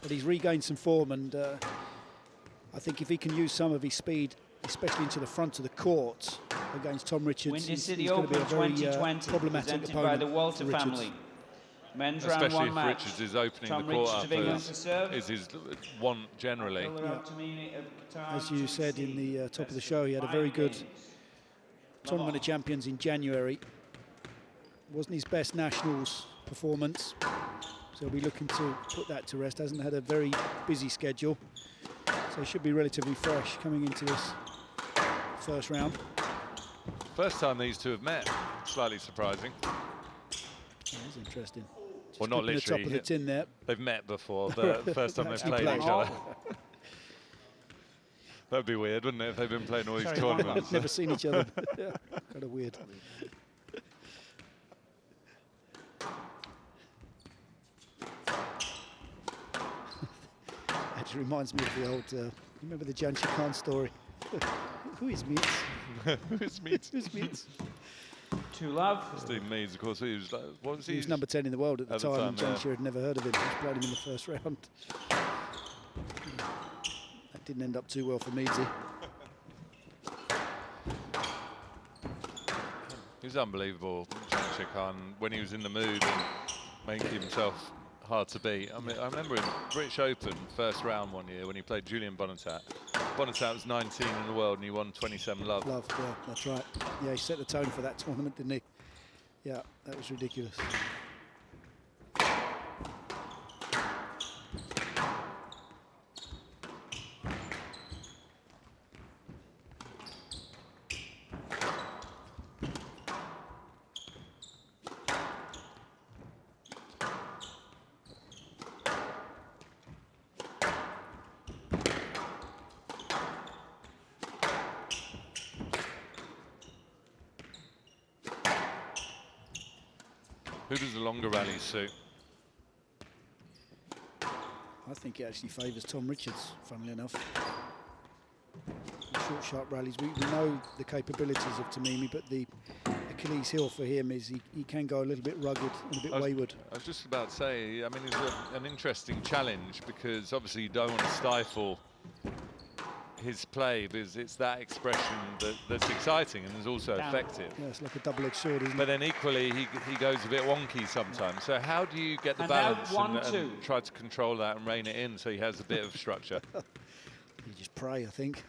but he's regained some form, and I think if he can use some of his speed, especially into the front of the court against Tom Richards, he's going to be a very problematic opponent by the Walter for Richards. Family. Men's Especially round one if match. Richards is opening Tom the court Richards up of England to serve. is his want generally. As you said in the top of the show, he had a very good Tournament of Champions in January. Wasn't his best nationals performance, so he'll be looking to put that to rest. Hasn't had a very busy schedule, so he should be relatively fresh coming into this first round. First time these two have met, slightly surprising. That's interesting. Just well, not literally. The top of the tin there. They've met before, the first time they've played each other. That'd be weird, wouldn't it, if they've been playing all these tournaments? Never seen each other. Kind of weird. Actually reminds me of the old, remember the Janshi Khan story? Who is Meats? Who is Meats? Who's Meats? To love. Steve Meads, of course, he was like, what was he? He was number 10 in the world at the time, and Janshi had never heard of him. He played him in the first round. That didn't end up too well for Meadsy. He was unbelievable, Janshi Khan, when he was in the mood and making himself hard to beat. I mean, I remember in British Open, first round one year, when he played Julian Bonnetat. Bonnetat was 19 in the world and he won 27 love. Love, yeah, that's right. Yeah, he set the tone for that tournament, didn't he? Yeah, that was ridiculous. Who does the longer rallies suit? I think it actually favours Tom Richards, funnily enough. Short, sharp rallies. We know the capabilities of Tamimi, but the Achilles heel for him is he can go a little bit rugged and a bit wayward. I was just about to say, I mean, it's an interesting challenge because obviously you don't want to stifle his play because it's that expression that's exciting and is also effective. Yeah, it's like a double-edged sword, isn't it? But then equally, he goes a bit wonky sometimes. So how do you get the balance and try to control that and rein it in so he has a bit of structure? You just pray, I think.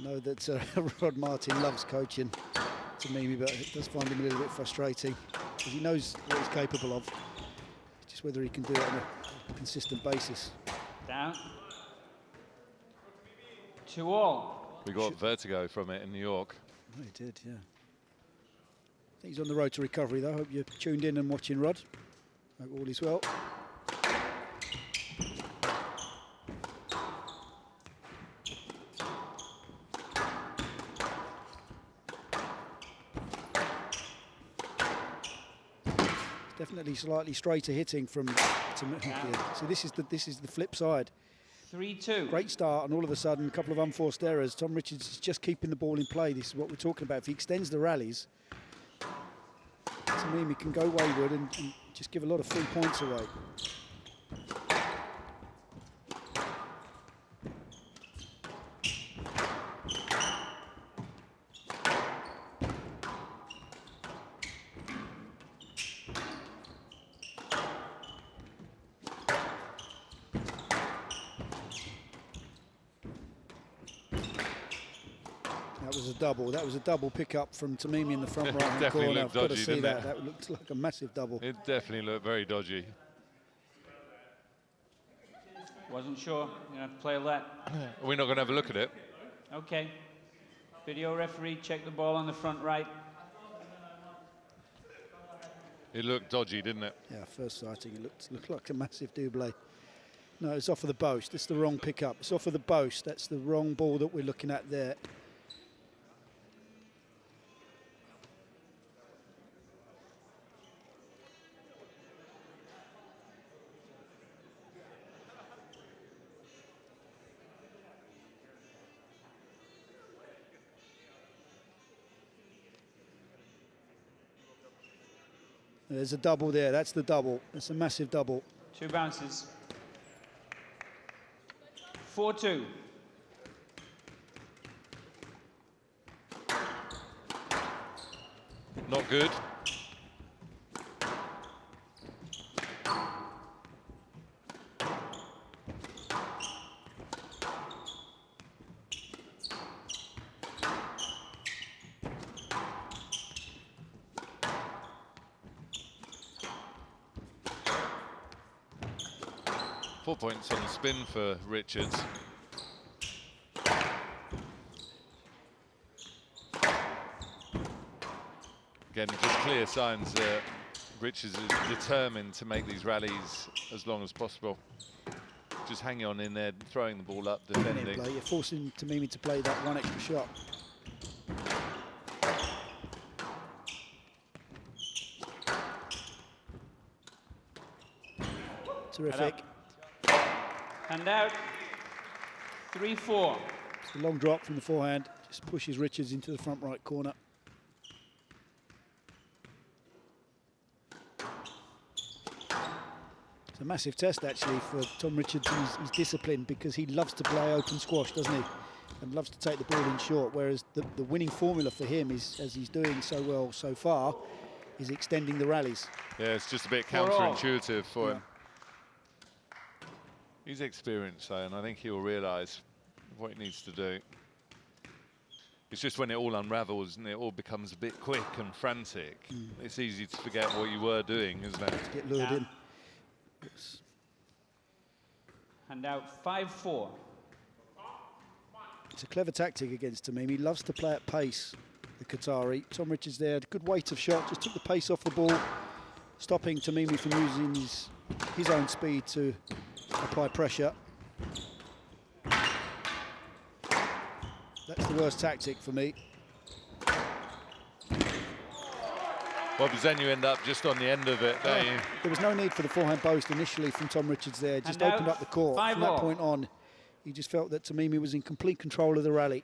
Know that Rod Martin loves coaching Tamimi, but it does find him a little bit frustrating because he knows what he's capable of. Just whether he can do it on a consistent basis. Down. 2-all. We got vertigo from it in New York. Oh, he did, yeah. I think he's on the road to recovery, though. I hope you're tuned in and watching Rod. Hope all is well. Definitely slightly straighter hitting from Tamimi. So this is the flip side. 3-2. Great start, and all of a sudden, a couple of unforced errors. Tom Richards is just keeping the ball in play. This is what we're talking about. If he extends the rallies, Tamimi can go wayward and just give a lot of free points away. That was a double pickup from Tamimi in the front right-hand corner. I've got to see that. That looked like a massive double. It definitely looked very dodgy. Wasn't sure. You have to play that. We're not going to have a look at it. Okay. Video referee, check the ball on the front right. It looked dodgy, didn't it? Yeah, first sighting, it looked like a massive double. No, it's off of the post. It's the wrong pickup. It's off of the post. That's the wrong ball that we're looking at there. There's a double there. That's the double. It's a massive double. 2 bounces. 4-2. Not good. Four points on the spin for Richards. Again, just clear signs that Richards is determined to make these rallies as long as possible. Just hanging on in there, throwing the ball up, defending. You're forcing Tamimi to play that one extra shot. Terrific. Hand out. 3-4. It's a long drop from the forehand. Just pushes Richards into the front right corner. It's a massive test actually for Tom Richards. He's disciplined because he loves to play open squash, doesn't he? And loves to take the ball in short, whereas the winning formula for him is, as he's doing so well so far, is extending the rallies. Yeah, it's just a bit counterintuitive for him. He's experienced though, and I think he'll realise what he needs to do. It's just when it all unravels and it all becomes a bit quick and frantic, it's easy to forget what you were doing, isn't it? To get lured in. Hand out. 5-4. It's a clever tactic against Tamimi. He loves to play at pace, the Qatari. Tom Richards there, good weight of shot, just took the pace off the ball, stopping Tamimi from using his own speed to apply pressure. That's the worst tactic for me. Well, but then you end up just on the end of it, don't you? There was no need for the forehand post initially from Tom Richards there. Just opened up the court. From that point on, he just felt that Tamimi was in complete control of the rally.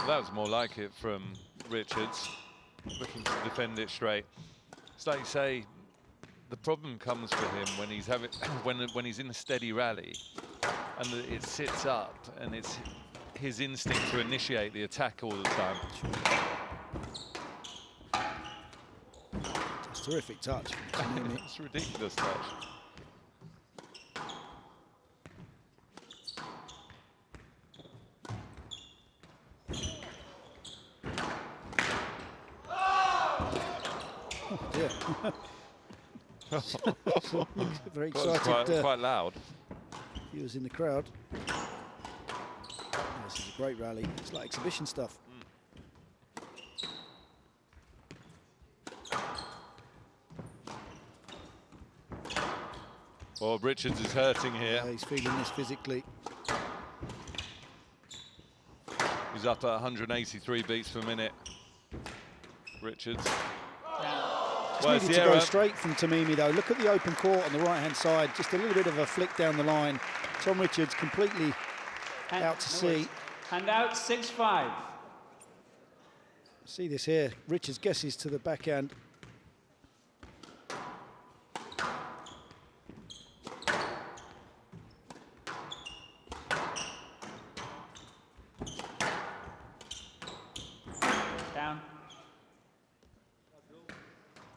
That was more like it from Richards, looking to defend it straight. It's like you say, the problem comes for him when he's when he's in a steady rally, and it sits up, and it's his instinct to initiate the attack all the time. It's a terrific touch. It's a ridiculous touch. Very excited. Quite loud. He was in the crowd. This is a great rally. It's like exhibition stuff. Well, Richards is hurting here. Yeah, he's feeling this physically. He's up at 183 beats per minute. Richards. Just needed to go straight from Tamimi though. Look at the open court on the right-hand side. Just a little bit of a flick down the line. Tom Richards completely out to sea. Hand out. 6-5. See this here. Richards guesses to the backhand. Down.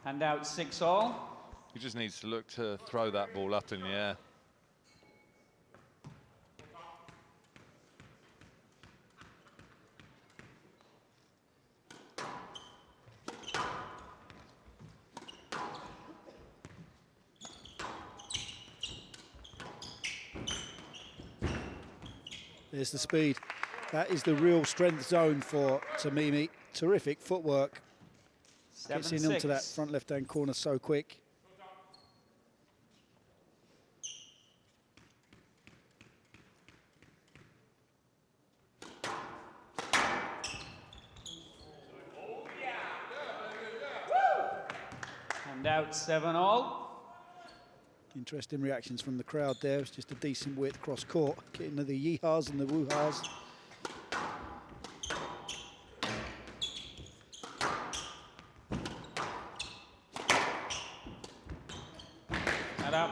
Hand out. 6-all. He just needs to look to throw that ball up in the air. There's the speed. That is the real strength zone for Tamimi. Terrific footwork. Gets in onto that front left-hand corner so quick. out 7-all. Interesting reactions from the crowd there. It's just a decent width cross court, getting the yeehaws and the woo-haws. That up.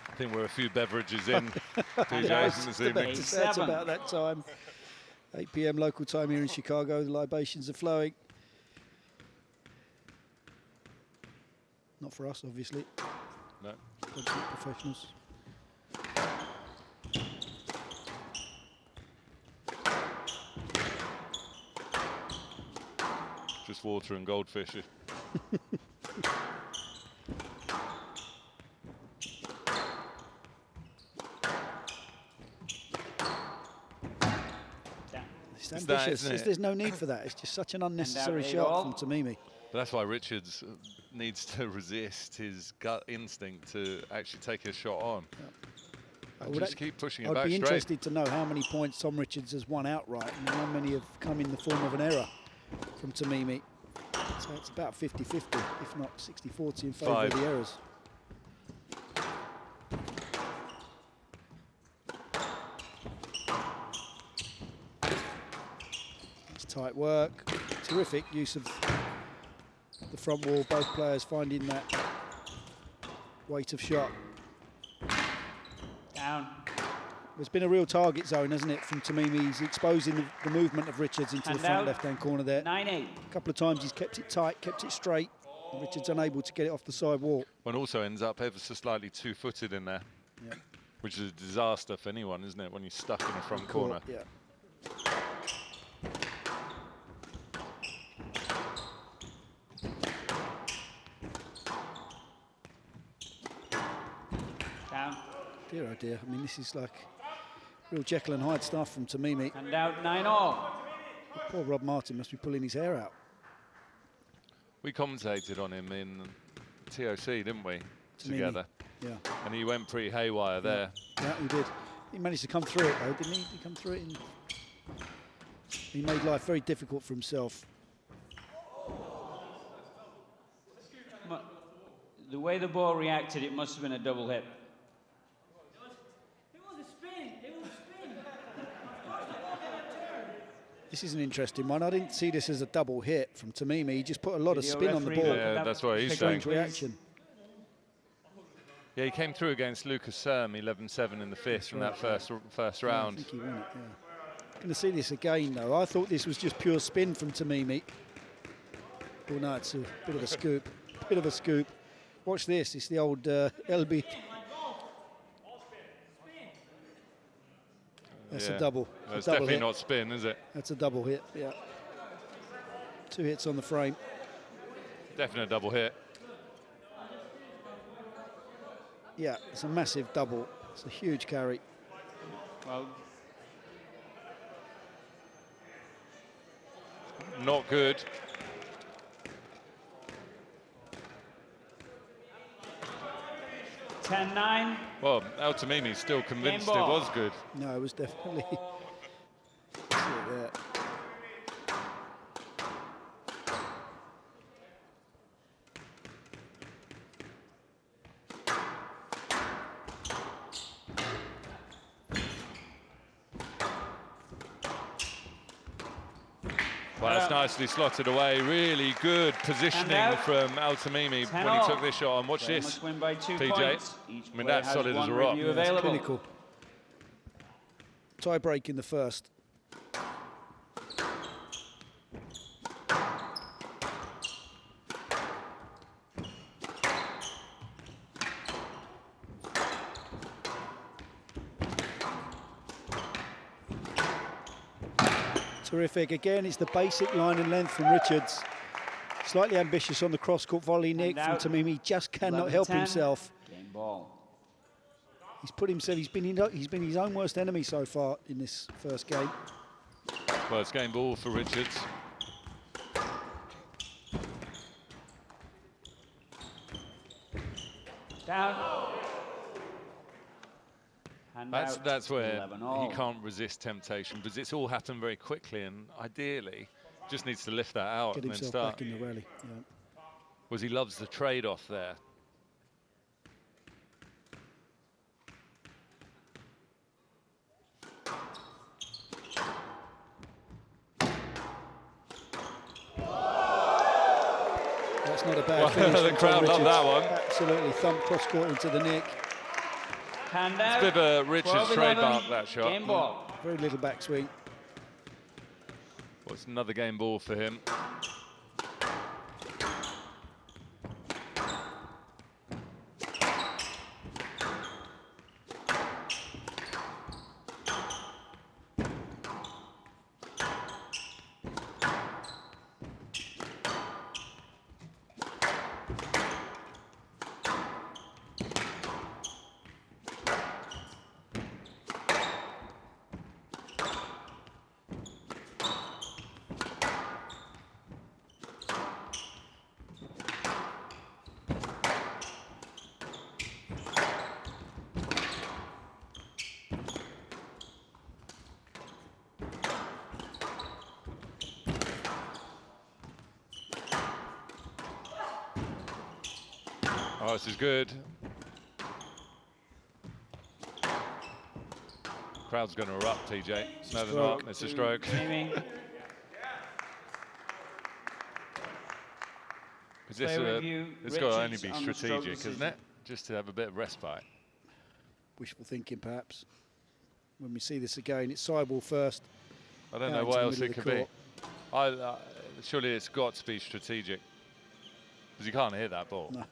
I think we're a few beverages in. PJ, this evening. That's about that time. 8 p.m. local time here in Chicago. The libations are flowing. Not for us, obviously. No. Professionals. Just water and goldfish. It's ambitious. There's no need for that. It's just such an unnecessary shot from Tamimi. But that's why Richards needs to resist his gut instinct to actually take a shot on. And just keep pushing it back straight. I'd be interested to know how many points Tom Richards has won outright and how many have come in the form of an error from Tamimi. So it's about 50-50, if not 60-40 in favour of the errors. It's tight work. Terrific use of the front wall. Both players finding that weight of shot. Down. There's been a real target zone, hasn't it, from Tamimi. He's exposing the movement of Richards into the front left-hand corner there. 9-8. A couple of times he's kept it tight, kept it straight. And Richards unable to get it off the side wall. One also ends up ever so slightly two-footed in there, which is a disaster for anyone, isn't it, when you're stuck in the front corner. Yeah. Down. Dear oh dear, I mean, this is like real Jekyll and Hyde stuff from Tamimi. And out 9-all. Poor Rob Martin must be pulling his hair out. We commentated on him in TOC, didn't we, Tamimi. together? Yeah. And he went pretty haywire there. Yeah, he did. He managed to come through it, though, didn't he? He come through it. And he made life very difficult for himself. The way the ball reacted, it must have been a double hit. This is an interesting one. I didn't see this as a double hit from Tamimi. He just put a lot of spin on the ball. Yeah, that's what he's saying. Reaction. Yeah, he came through against Lucas Serm, 11-7 in the fifth from that first round. I think he won it, yeah. Going to see this again, though. I thought this was just pure spin from Tamimi. Oh, no, it's a bit of a scoop. Bit of a scoop. Watch this. It's the old LB. That's a double. That's definitely not spin, is it? That's a double hit, yeah. 2 hits on the frame. Definitely a double hit. Yeah, it's a massive double. It's a huge carry. Well, not good. $10-9. Well, Al Tamimi's still convinced it was good. No, it was definitely. See it there. Well, that's nicely slotted away. Really good positioning from Al Tamimi when he took this shot on. Watch this, Win by 2 PJ. points. I mean, that's solid as a rock. Yeah, it's clinical. Tie break in the first. Terrific. Again, it's the basic line and length from Richards. Slightly ambitious on the cross-court volley, Nick, from Tamimi. Just cannot help himself. Game ball. He's put himself. He's been his own worst enemy so far in this first game. First game ball for Richards. Down. That's where he can't resist temptation, because it's all happened very quickly, and ideally just needs to lift that out Get and then himself start. back in the rally. Yeah. was he loves the trade-off there. That's not a bad finish. The crowd loved that one. Absolutely thumped cross court into the nick. Hand out. It's a bit of a Richards trademark, that shot. Game ball. Very little backswing. Well, it's another game ball for him. Oh, this is good. Crowd's going to erupt, TJ. No, they're not. It's a stroke. Because it's got to only be strategic, isn't it? Just to have a bit of respite. Wishful thinking, perhaps. When we see this again, it's sideball first. I don't know what else it could be. Surely it's got to be strategic. Because you can't hit that ball. No.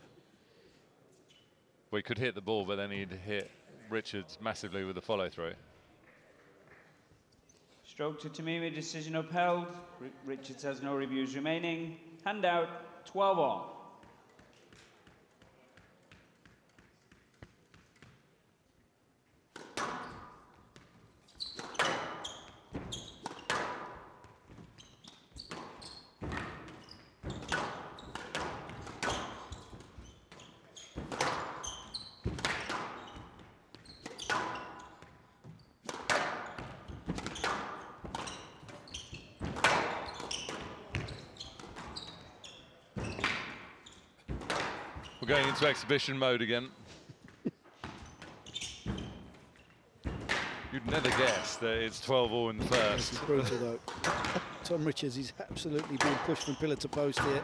Well, he could hit the ball, but then he'd hit Richards massively with the follow-through. Stroke to Tamimi, decision upheld. Richards has no reviews remaining. Hand out, 12 all. We're going into exhibition mode again. You'd never guess that it's 12 all in the first. This is brutal, though. Tom Richards, he's absolutely being pushed from pillar to post here.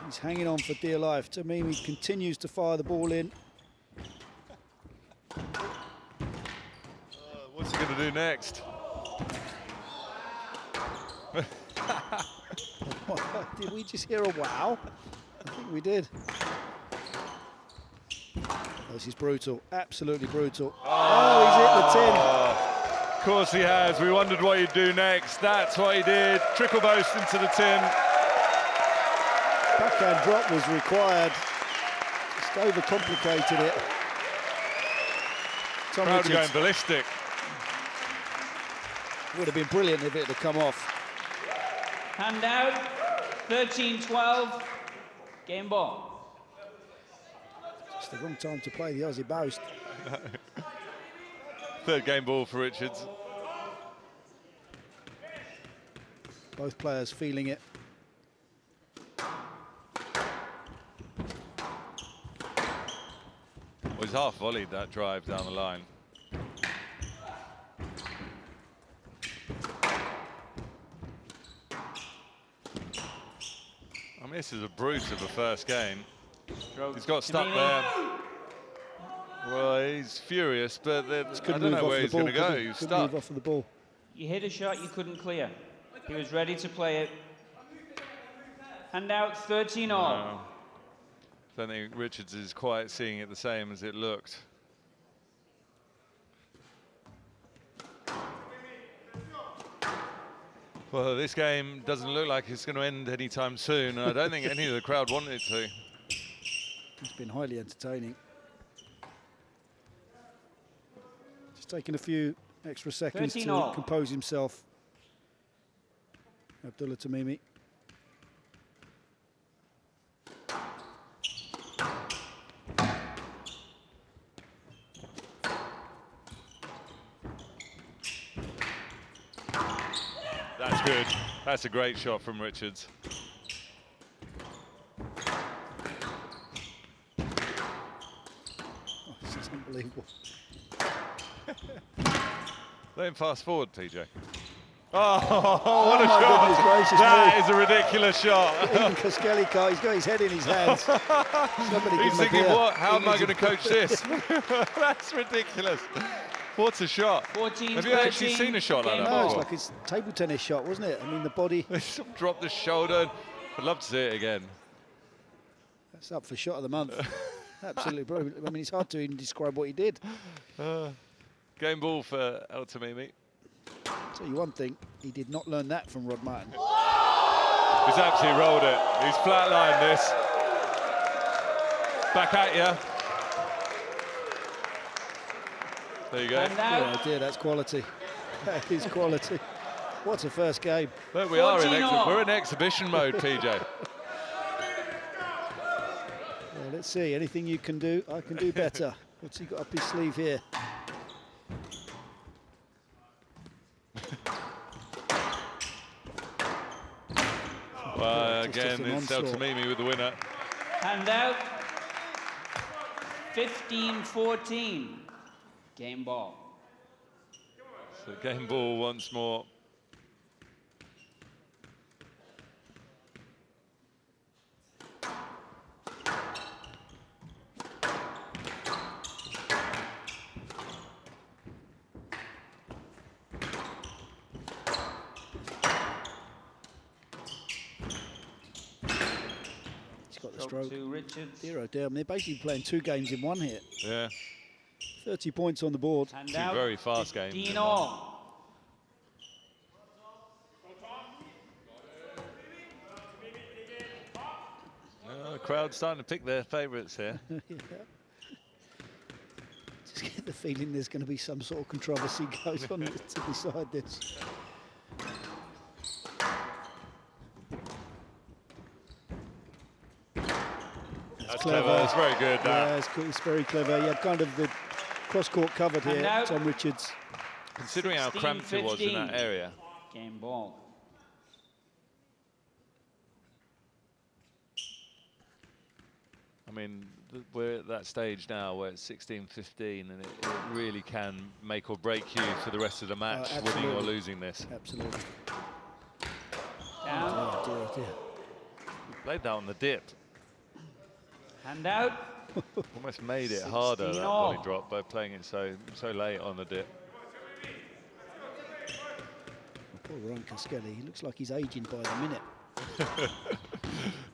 He's hanging on for dear life. Tamimi continues to fire the ball in. What's he going to do next? Did we just hear a wow? I think we did. This is brutal, absolutely brutal. Oh, he's hit the tin. Of course he has. We wondered what he'd do next. That's what he did. Trickle boast into the tin. Backhand drop was required. Just overcomplicated it. Tom Crowd Richards going ballistic. would have been brilliant if it had come off. Hand out, 13-12, game ball. It's the wrong time to play the Aussie boast. Third game ball for Richards. Both players feeling it. Well, he's half volleyed that drive down the line. I mean, this is a brute of a first game. He's got stuck there. Well, he's furious, but I don't know where he's going to go. He's stuck. Move off of the ball. You hit a shot you couldn't clear. He was ready to play it. Hand out, 13 all. No. I don't think Richards is quite seeing it the same as it looked. Well, this game doesn't look like it's going to end anytime soon, and I don't think any of the crowd wanted it to. It's been highly entertaining. Just taking a few extra seconds to compose himself. Abdulla Tamimi. That's good. That's a great shot from Richards. Let him fast forward, PJ. Oh, what a my shot! goodness gracious That me. is a ridiculous shot. Even Koskeli can't. He's got his head in his hands. Somebody give He's him a thinking, beer. what? How He am I needs going to coach this? That's ridiculous. What a shot. 14, Have you actually 13, seen a shot like game that No, it's before? like his table tennis shot, wasn't it? I mean, the body. Dropped the shoulder. I'd love to see it again. That's up for shot of the month. Absolutely brilliant. I mean, it's hard to even describe what he did. Game ball for Al Tamimi. Tell you one thing, he did not learn that from Rod Martin. He's absolutely rolled it. He's flatlined this. Back at you. There you go. And now, Oh dear, that's quality. That is quality. What a first game. Look, we are in 14-all. we're in exhibition mode, PJ. Well, let's see, anything you can do, I can do better. What's he got up his sleeve here? Well, Just again, an it's Al onslaught. Tamimi with the winner. and out. 15-14. Game ball. So game ball once more. He's got the stroke. To Richards. 0 down. They're basically playing 2 games in one here. Yeah, 30 points on the board. And two out. very fast games. 15 all. The crowd's starting to pick their favourites here. Yeah. Just get the feeling there's going to be some sort of controversy goes on to decide this. That's clever. That's very good. That. Yeah, it's very clever. He had kind of the cross-court covered And here, now- Tom Richards. Considering how cramped it was in that 16-15. area. Game ball. I mean, we're at that stage now where it's 16-15 and it really can make or break you for the rest of the match, winning or absolutely. losing this. Absolutely. Down. Oh dear, oh dear. Played that on the dip. And out. Almost made it harder, that 16 all. body drop, by playing it so late on the dip. Poor Ryan Koskeli, he looks like he's aging by the minute.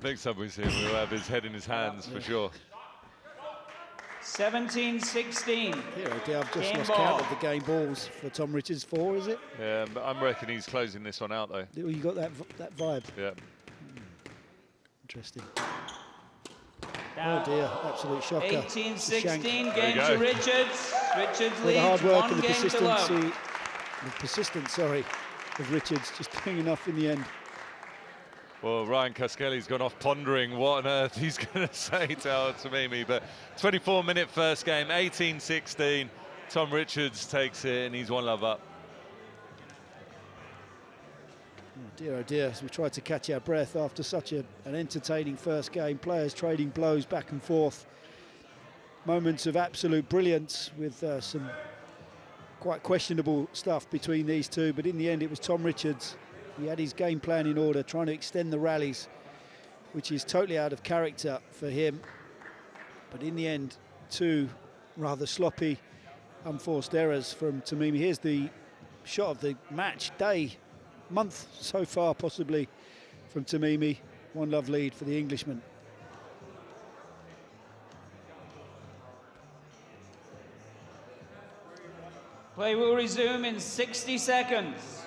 Next time we see him, we'll have his head in his hands for sure. 17-16. Here, oh dear, I've just Game lost ball. count of the game balls for Tom Richards. 4, is it? Yeah, but I'm reckon he's closing this one out though. Oh, you got that vibe. Yeah. Interesting. Down. Oh dear, absolute shocker. 18-16. Game There you to go. Richards. Richards With the hard leads work one and the game to love. persistence, of Richards just doing enough in the end. Well, Ryan Koskeli's gone off pondering what on earth he's going to say to Al Tamimi, but 24-minute first game, 18-16. Tom Richards takes it and he's 1 love up. Oh dear, as we tried to catch our breath after such an entertaining first game. Players trading blows back and forth. Moments of absolute brilliance with some quite questionable stuff between these two, but in the end it was Tom Richards. He had his game plan in order, trying to extend the rallies, which is totally out of character for him. But in the end, 2 rather sloppy, unforced errors from Tamimi. Here's the shot of the match day, month so far possibly, from Tamimi. 1 love lead for the Englishman. Play will resume in 60 seconds.